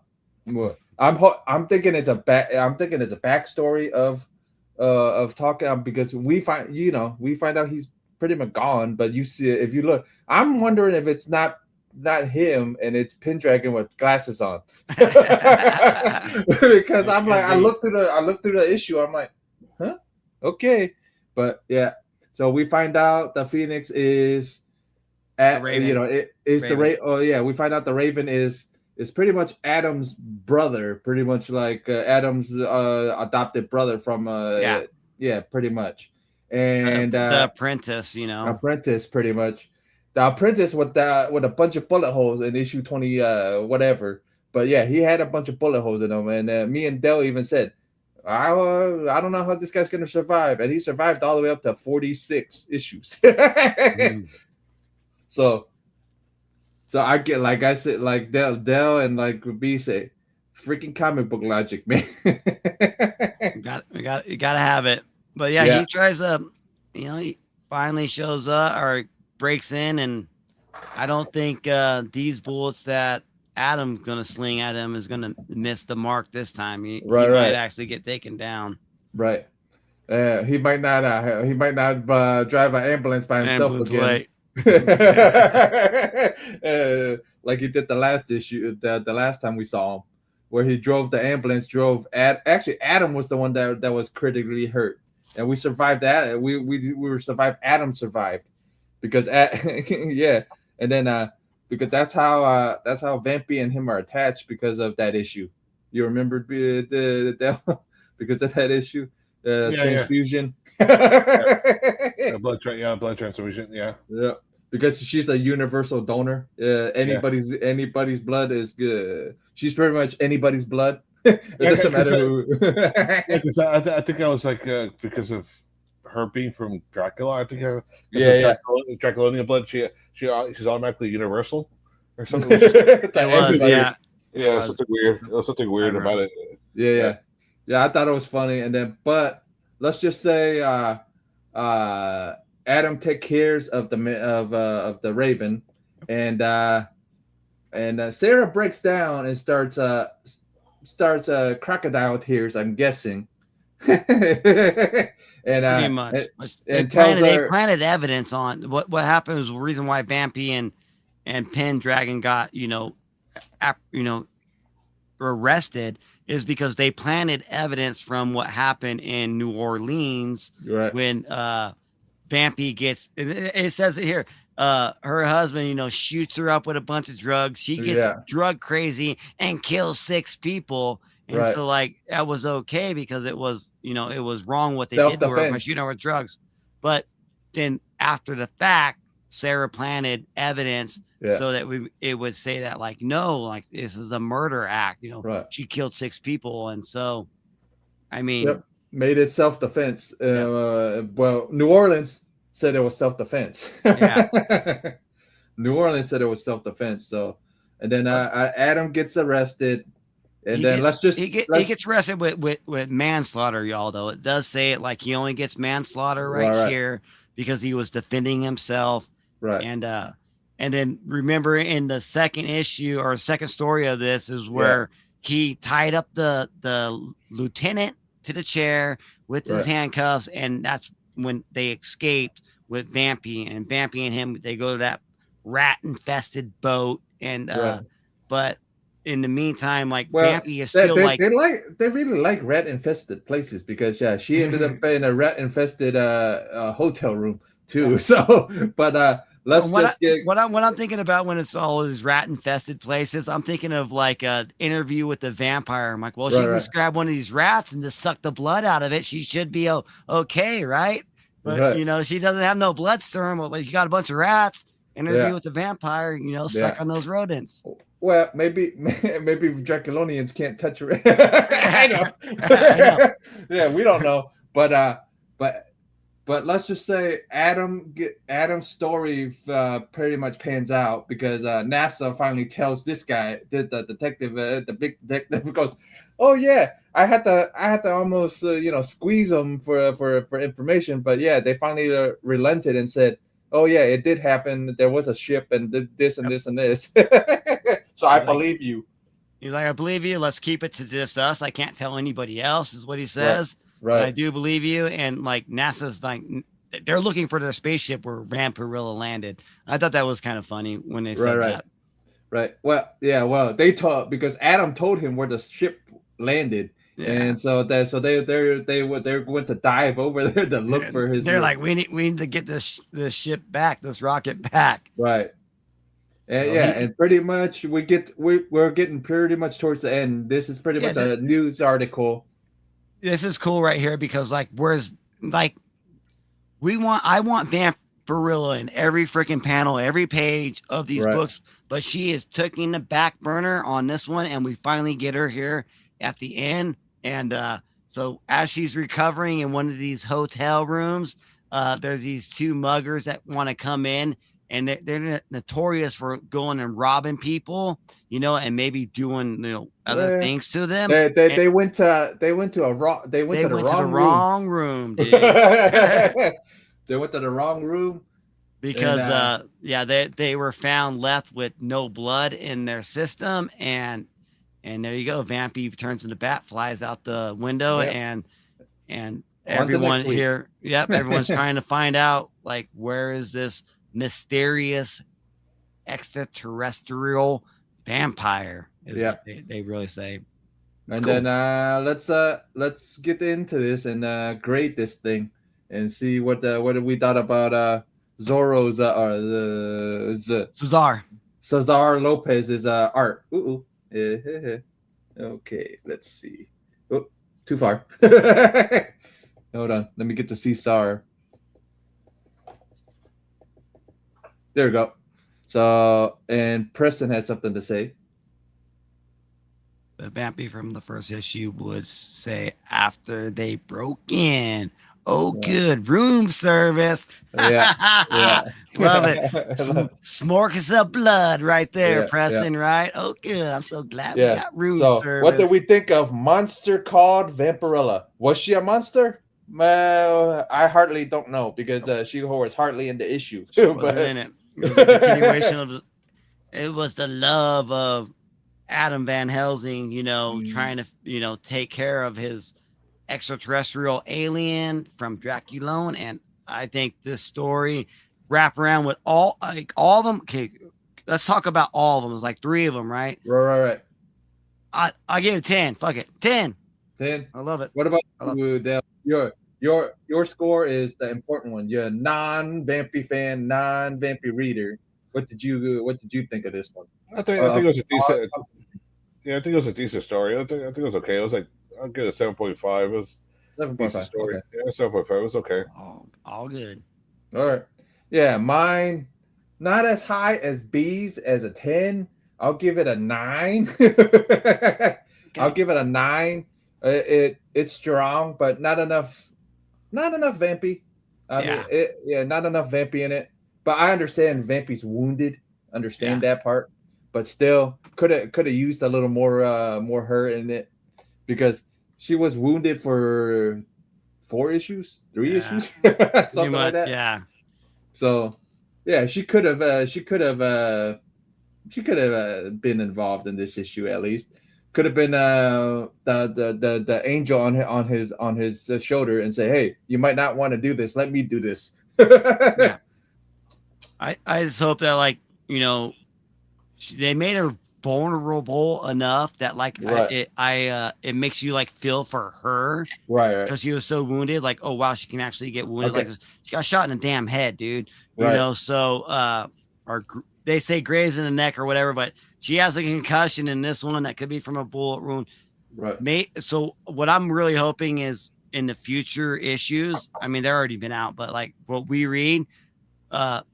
I'm thinking it's a backstory of talking because we find out he's pretty much gone, but you see if you look, I'm wondering if it's not him and it's Pendragon with glasses on. Because I'm like, I looked through the issue, I'm like, huh, okay. But yeah, so we find out the Phoenix is at Raven. We find out the Raven is pretty much Adam's brother, pretty much like Adam's adopted brother from pretty much. And the apprentice, apprentice, pretty much the apprentice with a bunch of bullet holes in issue 20 whatever. But yeah, he had a bunch of bullet holes in him, and me and Dell even said, I don't know how this guy's gonna survive, and he survived all the way up to 46 issues. So I get, like I said, like Dell and like B say, freaking comic book logic, man. You gotta have it. But yeah, he tries to, he finally shows up or breaks in, and I don't think these bullets that Adam's gonna sling at him is gonna miss the mark this time. He might actually get taken down. Right. He might not drive an ambulance by himself again. Like he did the last issue, the last time we saw him, where he drove the ambulance. Actually, Adam was the one that was critically hurt. And we survived that. We survived. Adam survived because and then because that's how Vampy and him are attached because of that issue. You remember the devil because of that issue, transfusion. Blood transfusion. Yeah. Because she's a universal donor. Anybody's blood is good. She's pretty much anybody's blood. It doesn't matter who. I think I was like because of her being from Dracula. I think Draculonian blood. She's automatically universal or something. It was something weird. There was something weird about it. Yeah. I thought it was funny, and then but let's just say Adam takes care of the Raven, and Sarah breaks down and starts crocodile tears, I'm guessing. Pretty much. They planted evidence on what happened was the reason why Vampy and Pendragon got arrested is because they planted evidence from what happened in New Orleans when Vampy gets, it says it here, her husband, shoots her up with a bunch of drugs. She gets drug crazy and kills 6 people. And so like that was okay because it was, it was wrong what they did to her by shooting her with drugs. But then after the fact, Sarah planted evidence so that it would say that like, no, like this is a murder act, she killed 6 people. And so, I mean, made it self-defense. Well, New Orleans said it was self-defense. New Orleans said it was self-defense. So, and then Adam gets arrested, and he gets arrested with manslaughter, y'all. Though it does say it like he only gets manslaughter right here because he was defending himself. Right. And then remember in the second issue or second story of this is where he tied up the lieutenant to the chair with his handcuffs, and that's when they escaped with Vampy and him. They go to that rat infested boat, and but in the meantime, like Vampy is still they really like rat infested places because she ended up in a rat infested hotel room too. So but let's just get what I'm thinking about when it's all these rat infested places. I'm thinking of like a interview with the vampire. I'm like, well, she can just grab one of these rats and just suck the blood out of it. She should be okay, right? But you know, she doesn't have no blood serum. But she got a bunch of rats. Interview with the vampire. You know, suck on those rodents. Well, maybe Draculonians can't touch her. I know. I know. Yeah, we don't know, but let's just say Adam's story pretty much pans out because NASA finally tells this guy, the detective, the big detective, goes, "Oh yeah, I had to almost squeeze him for information, but yeah, they finally relented and said, oh yeah, it did happen. There was a ship and this and this and this." So I believe you. He's like, I believe you. Let's keep it to just us. I can't tell anybody else, is what he says. Right. But I do believe you. And like NASA's like, they're looking for their spaceship where Vampirella landed. I thought that was kind of funny when they said that. Right. Well, yeah. Well, they told because Adam told him where the ship landed. Yeah. And so they're going to dive over there to look for his. They're like, we need to get this ship back, this rocket back. Right. And and pretty much we're getting pretty much towards the end. This is pretty much a news article. This is cool right here because like whereas like I want Vampirella in every freaking panel, every page of these books, but she is taking the back burner on this one, and we finally get her here at the end. And so as she's recovering in one of these hotel rooms, there's these two muggers that want to come in, and they're notorious for going and robbing people, and maybe doing other things to them. They went to the wrong room, dude. They went to the wrong room because they were found left with no blood in their system, and there you go. Vampy turns into bat, flies out the window, and everyone here, everyone's trying to find out like where is this mysterious extraterrestrial vampire? Is what they really say. It's cool. Then let's get into this and grade this thing and see what we thought about Zorro's Cesar Lopez's art. Okay, let's see. Oh, too far. Hold on. Let me get to Cesar. There we go. So, and Preston has something to say. The Vampy from the first issue would say after they broke in. Oh, good room service. Yeah. Love it. Smorkas of blood right there, Preston, right? Oh, good. I'm so glad we got room service. What did we think of monster called Vampirella? Was she a monster? Well, I hardly don't know because she was hardly in the issue. She wasn't in it. It was a continuation of it was the love of Adam Van Helsing, trying to, take care of his extraterrestrial alien from Draculone. And I think this story wrap around with all of them. Okay, let's talk about all of them. There's like 3 of them, right? Right. I give it 10. Fuck it. 10. 10. I love it. What about you, Dale? Your score is the important one. You're a non-Vampy fan, non-Vampy reader. What did you think of this one? I think it was a decent. I think it was a decent story. I think it was okay. It was like I'll give it a 7.5. It was 7.5 story. Okay. Yeah, 7.5. It was okay. All good. All right. Yeah, mine not as high as B's as a 10. I'll give it a 9. Okay. I'll give it a 9. It's strong, but not enough Vampy. Not enough Vampy in it. But I understand Vampy's wounded. Understand that part. But still, could have used a little more her in it because she was wounded for 4 issues, 3 issues, something like that. Yeah. So, yeah, she could have been involved in this issue at least. Could have been the angel on his shoulder and say, "Hey, you might not want to do this. Let me do this." I just hope that they made her vulnerable enough that like it makes you like feel for her, right? Because she was so wounded. Like, oh wow, she can actually get wounded like this. She got shot in the damn head, dude. You know, so they say graze in the neck or whatever, but she has a concussion in this one that could be from a bullet wound. Right. So what I'm really hoping is in the future issues, I mean, they're already been out, but like what we read,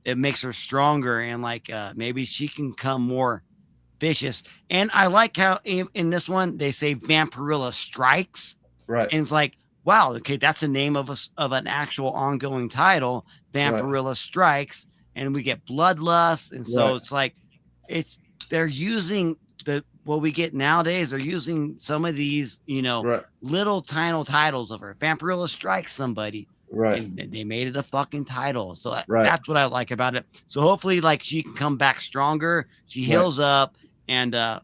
it makes her stronger and like maybe she can come more vicious. And I like how in this one they say Vampirella strikes. Right. And it's like, wow, okay, that's the name of an actual ongoing title, Vampirella Strikes, and we get bloodlust. And so it's like they're using what we get nowadays, they're using some of these, you know, little tiny titles of her. Vampirella strikes somebody. Right. And they made it a fucking title. So that's what I like about it. So hopefully like she can come back stronger. She heals up and I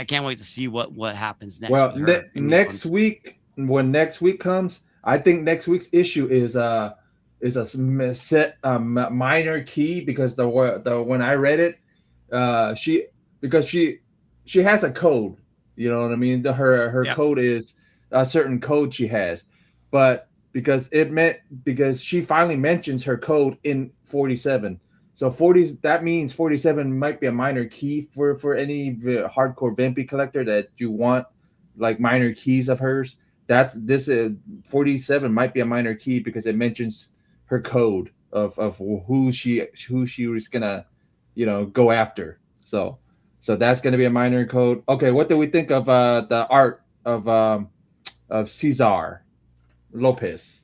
can't wait to see what happens next. Well, next week, when next week comes, I think next week's issue is a set minor key because the when I read it, she has a code, you know what I mean? Her code is a certain code she has, but because she finally mentions her code in 47. So 40, that means 47 might be a minor key for any hardcore Vampy collector that you want, like minor keys of hers. That's this 47 might be a minor key because it mentions her code of who she was gonna, you know, go after. So that's gonna be a minor code. Okay, what do we think of the art of Cesar Lopez?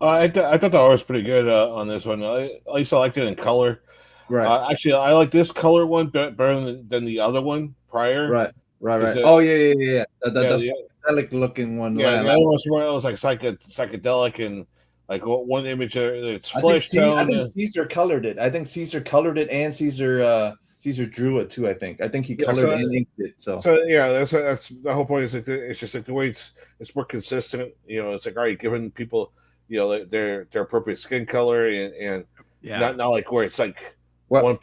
I thought the art was pretty good on this one. At least I liked it in color. Right. Actually, I like this color one better than the other one prior. Right. The psychedelic looking one. Yeah, the other one was like psychedelic and like one image. It's flesh tone. I think Caesar colored it. And Caesar drew it too. I think he colored and inked it. So yeah, that's the whole point. Is like it's just like the way it's more consistent. You know, it's like all right, giving people, you know, their appropriate skin color and not like where it's like one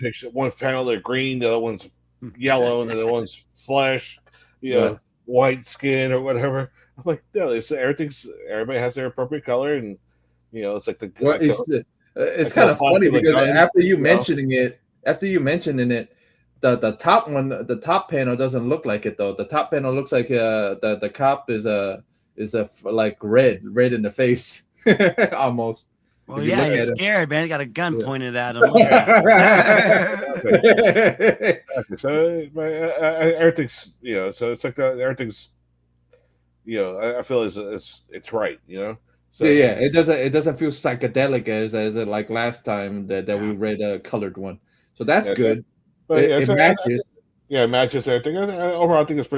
panel they're green, the other one's yellow, and the other one's flesh, you know, white skin or whatever. I'm like, no, everybody has their appropriate color, and you know, it's like it's kind of funny because after you mentioning it, the top one, the top panel doesn't look like it though. The top panel looks like the cop is like red in the face almost. Well, yeah, he's scared, man. He got a gun pointed at him. So everything's, you know, so it's like everything's, you know, I feel it's right, you know. So it doesn't feel psychedelic as it like last time that we read a colored one. So that's good. But it matches. It matches everything. Overall, I think it's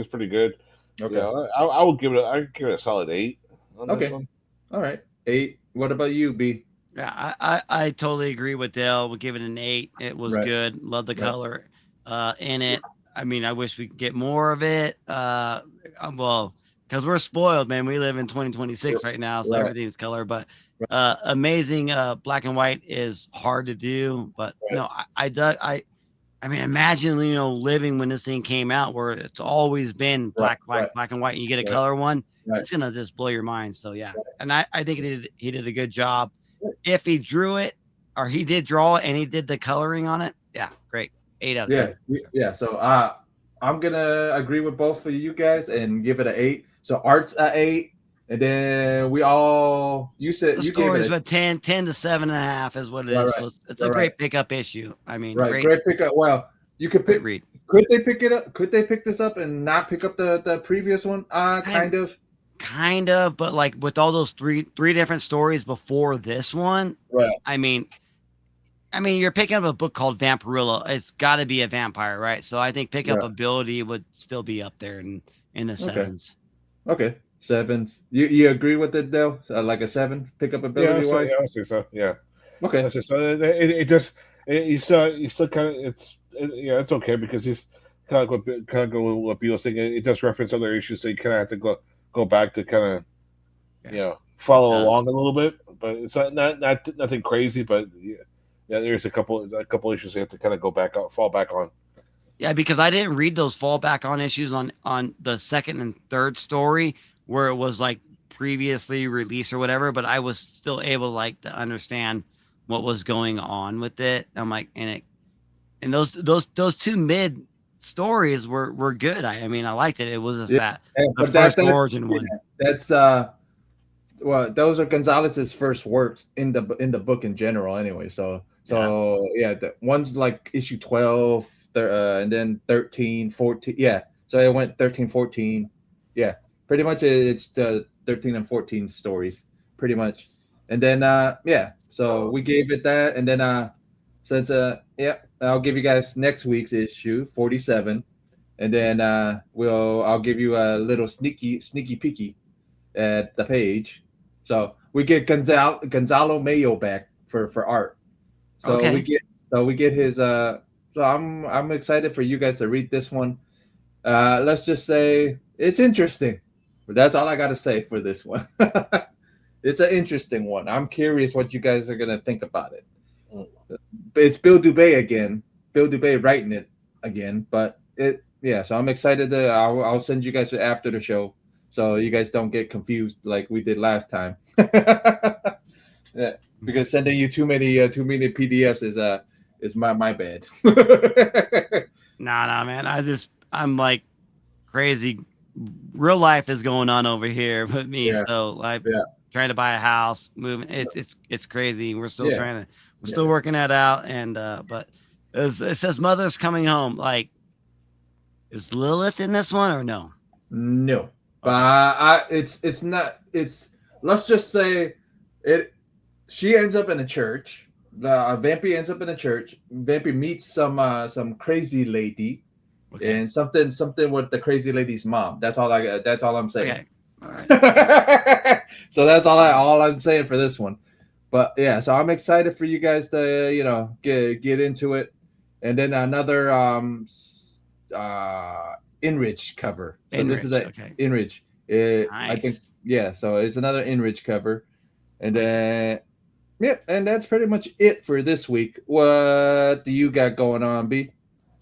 pretty good. Okay. Yeah, I would give it a solid 8 on this one. All right, 8. What about you, B? Yeah, I totally agree with Dale. We'll give it an 8. It was good. Love the color in it. I mean, I wish we could get more of it. Well, because we're spoiled, man. We live in 2026 right now, so everything's color. But amazing black and white is hard to do. But no, I mean, imagine, you know, living when this thing came out, where it's always been black and white, and you get a color one. It's gonna just blow your mind. So yeah, and I think he did a good job. If he drew it, or he did draw it, and he did the coloring on it, yeah, great. 8 out of 10. Yeah. So I'm gonna agree with both of you guys and give it an 8. So art's an 8, and then you said the you score gave is it 10 to 7.5 is what it is. So it's a great pickup issue. I mean, great pickup. Well, you could read. Could they pick it up? Could they pick this up and not pick up the previous one? Kind of, but like with all those three different stories before this one, right? I mean, you're picking up a book called Vampirella. It's got to be a vampire, right? So I think pickup ability would still be up there in the 7s. Okay, 7s. You agree with it, Dale? Like a 7 pickup ability wise? Yeah, I think so. Yeah. Okay. So you still kind of it's okay because he's kind of go with what Bill was saying. It does reference other issues, so you kind of have to go back to kind of follow along a little bit, but it's not nothing crazy. But Yeah, there's a couple issues they have to kind of fall back on. Yeah, because I didn't read those fallback on issues on the second and third story where it was like previously released or whatever, but I was still able like to understand what was going on with it. I'm like, and those two mid stories were good. I mean, I liked it. It was just that the first origin one. That's well, those are Gonzalez's first works in the book in general, anyway. So the one's like issue 12, and then 13, 14. Yeah, so it went 13, 14. Yeah, pretty much it's the 13 and 14 stories, pretty much. And then so we gave it that, and then since I'll give you guys next week's issue 47, and then I'll give you a little sneaky peeky at the page. So we get Gonzalo Mayo back for art. So we get his so I'm excited for you guys to read this one. Let's just say it's interesting. That's all I got to say for this one. It's an interesting one. I'm curious what you guys are gonna think about it. It's Bill Dubay again. Bill Dubay writing it again, but so I'm excited to I'll send you guys after the show so you guys don't get confused like we did last time. Yeah, because sending you too many PDFs is my bad. Nah, man. I'm like crazy. Real life is going on over here with me. Yeah. So trying to buy a house, moving. It's crazy. We're still still working that out. And but it says mother's coming home. Like, is Lilith in this one or no? No, but it's not. It's, let's just say it. She ends up in a church. Vampy ends up in a church. Vampy meets some crazy lady, and something with the crazy lady's mom. That's all I'm saying. Okay. All right. So that's all I'm saying for this one. But yeah, so I'm excited for you guys to get into it, and then another Enrich cover. So this is a Enrich. Nice. I think so it's another Enrich cover, and then and that's pretty much it for this week. What do you got going on, B?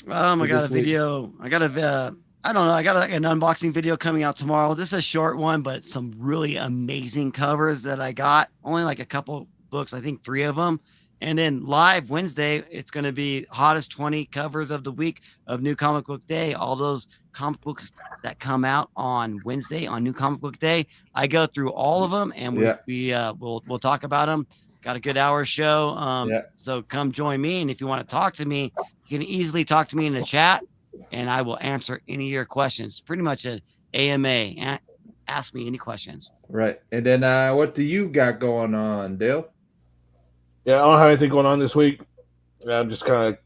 I got a video. I got an unboxing video coming out tomorrow. This is a short one, but some really amazing covers that I got. Only like a couple books, I think 3 of them. And then live Wednesday, it's going to be hottest 20 covers of the week of New Comic Book Day. All those comic books that come out on Wednesday on New Comic Book Day, I go through all of them, and we'll talk about them. Got a good hour show. So come join me. And if you want to talk to me, you can easily talk to me in the chat, and I will answer any of your questions. Pretty much an AMA. Ask me any questions. Right. And then what do you got going on, Dale? Yeah, I don't have anything going on this week. I'm just kind of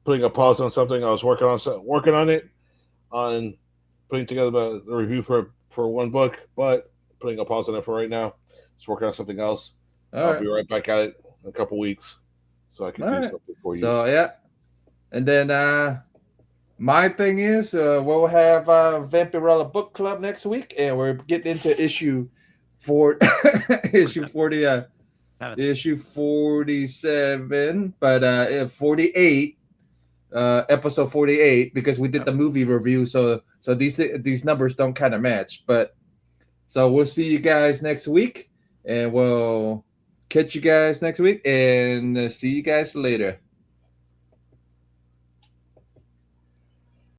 putting a pause on something. I was working on it, on putting together the review for one book, but putting a pause on it for right now. Just working on something else. I'll be right back at it in a couple weeks, so I can do something for you. So and then my thing is we'll have Vampirella Book Club next week, and we're getting into issue 40. Issue 47, but 48, episode 48, because we did the movie review, so these numbers don't kind of match. But so we'll see you guys next week, and we'll catch you guys next week, and see you guys later.